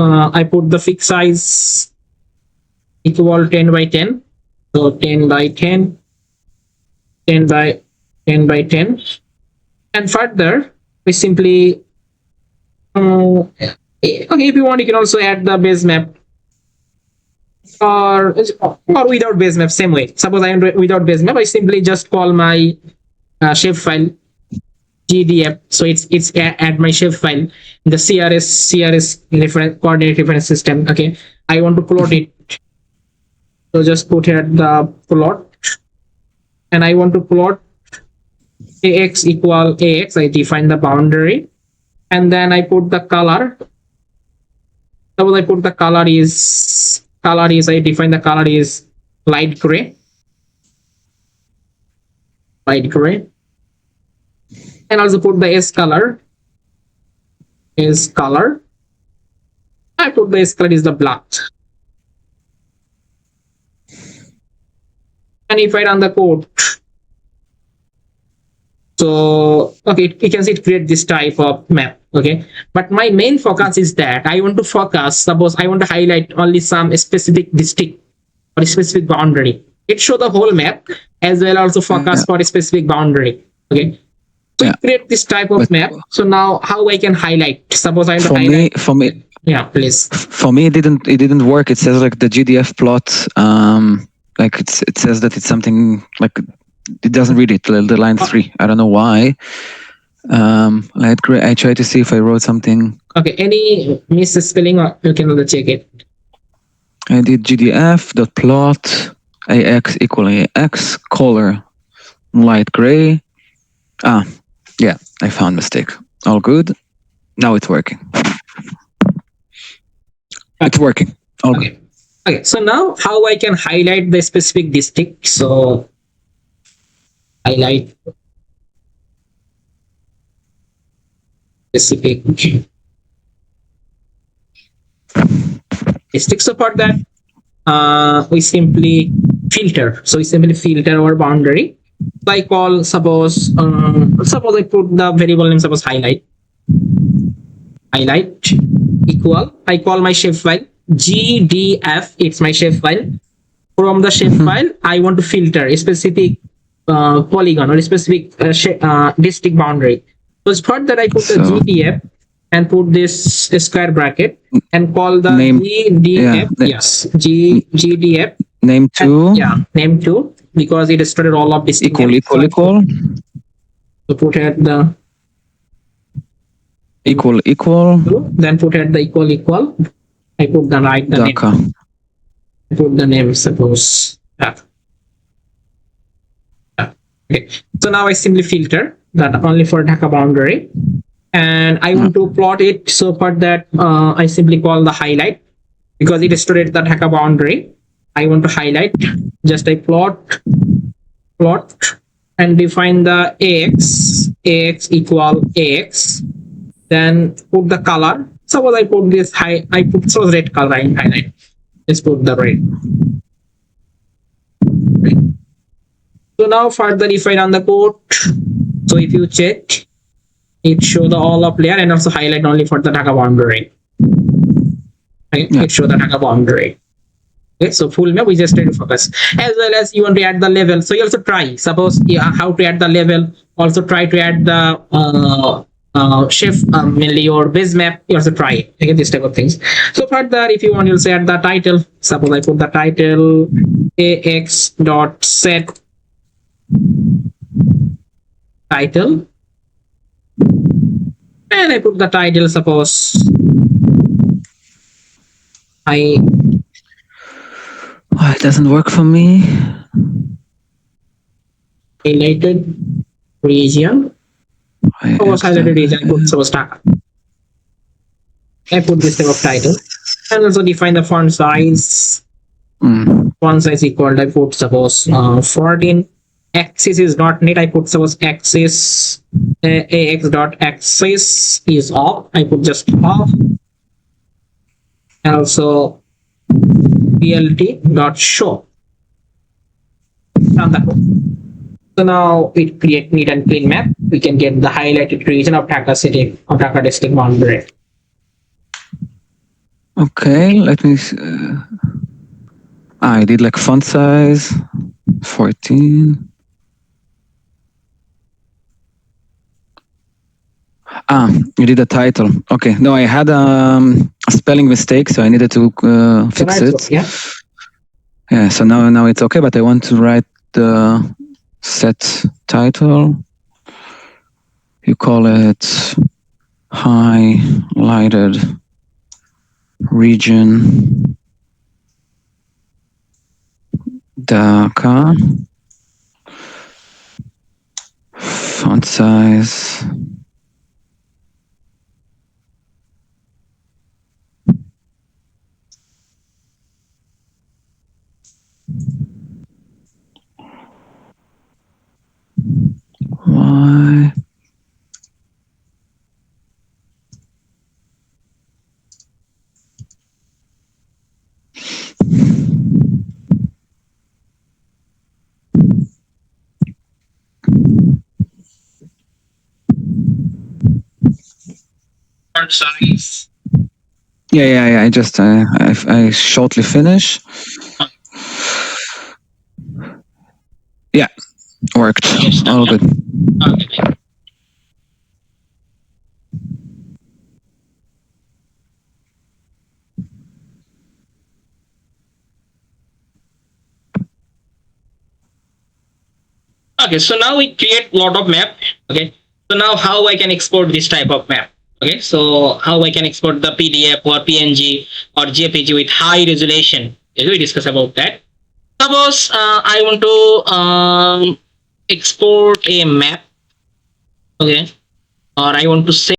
I put the fixed size equal 10 by 10. So 10 by 10, 10 by 10 by 10. And further, we simply, okay, if you want, you can also add the base map or without base map, same way. Suppose I am without base map, I simply just call my shapefile GDF. So it's add my shapefile in the CRS reference coordinate reference system. Okay, I want to plot it. So just put here the plot, and I want to plot AX equal AX. I define the boundary, and then I put the color. Suppose I put the color is I define the color is light gray, and also put the S color is color. I put the S color is the black. And if I run the code, so okay, you can see it create this type of map. Okay, but my main focus is that I want to focus. Suppose I want to highlight only some specific district or specific boundary. It show the whole map as well, also focus for a specific boundary. Okay, so you create this type of map. So now how I can highlight? Suppose I want to highlight. For me, yeah, please. For me, it didn't work. It says like the GDF plot. Like it says that it's something like it doesn't read it. The line 3. I don't know why. Light gray. I try to see if I wrote something. Okay. Any misspelling, or you can also check it. I did GDF dot plot AX equal AX color light gray. Yeah, I found mistake. All good. Now it's working. It's working. All okay. Good. Okay, so now how I can highlight the specific district? So highlight specific district. So for that, we simply filter. So we simply filter our boundary. So I call suppose I put the variable name, suppose highlight equal. I call my shapefile GDF. It's my shapefile. From the shapefile, I want to filter a specific polygon or a specific district boundary. So for that, I put the GDF and put this square bracket and call the name, GDF. Yes, GDF. Name 2. And, yeah, name 2 because it started all of this equal. So put at the equal. Then put at the equal. I put the right the name. I put the name, suppose that. Okay. So now I simply filter that only for Dhaka boundary, and I want to plot it. So for that, I simply call the highlight because it stored the Dhaka boundary. I want to highlight. Just I plot, and define the AX equal AX. Then put the color. Suppose I put this I put so red color in highlight. Let's put the red. So now further, if I run the code, so if you check, it show the all of layer and also highlight only for the Dhaka boundary. Right? Yeah. It show the Dhaka boundary. Okay, so full map we just try to focus. As well as you want to add the level, so you also try. Suppose how to add the level. Also try to add the mainly your base map. You also try it. Okay, this type of things. So further, if you want, you'll say add the title. Suppose I put the title AX dot set title, and I put the title. Suppose it doesn't work for me. Highlighted region. Suppose highlighted region. I put suppose Dhaka. I put this type of title, and also define the font size. Font size equal. I put suppose 14. Axis is not need. I put suppose axis AX dot axis is off. I put just off, and also BLT dot show. Run the code. So now we create neat and clean map. We can get the highlighted region of Dhaka city or Dhaka district boundary. Okay, let me. I did like font size 14. You did a title. Okay, no, I had a spelling mistake, so I needed to fix it. Yeah. Yeah, so now it's okay, but I want to write the set title. You call it highlighted region Dhaka. Font size. Why? Font size. Yeah. I just I shortly finish. Yeah, worked. Yes, done, All yeah. good. Okay. Okay, so now we create lot of map. Okay, so now how I can export this type of map? Okay, so how I can export the PDF or PNG or JPG with high resolution? Okay, we discuss about that. Suppose I want to export a map. Okay, or I want to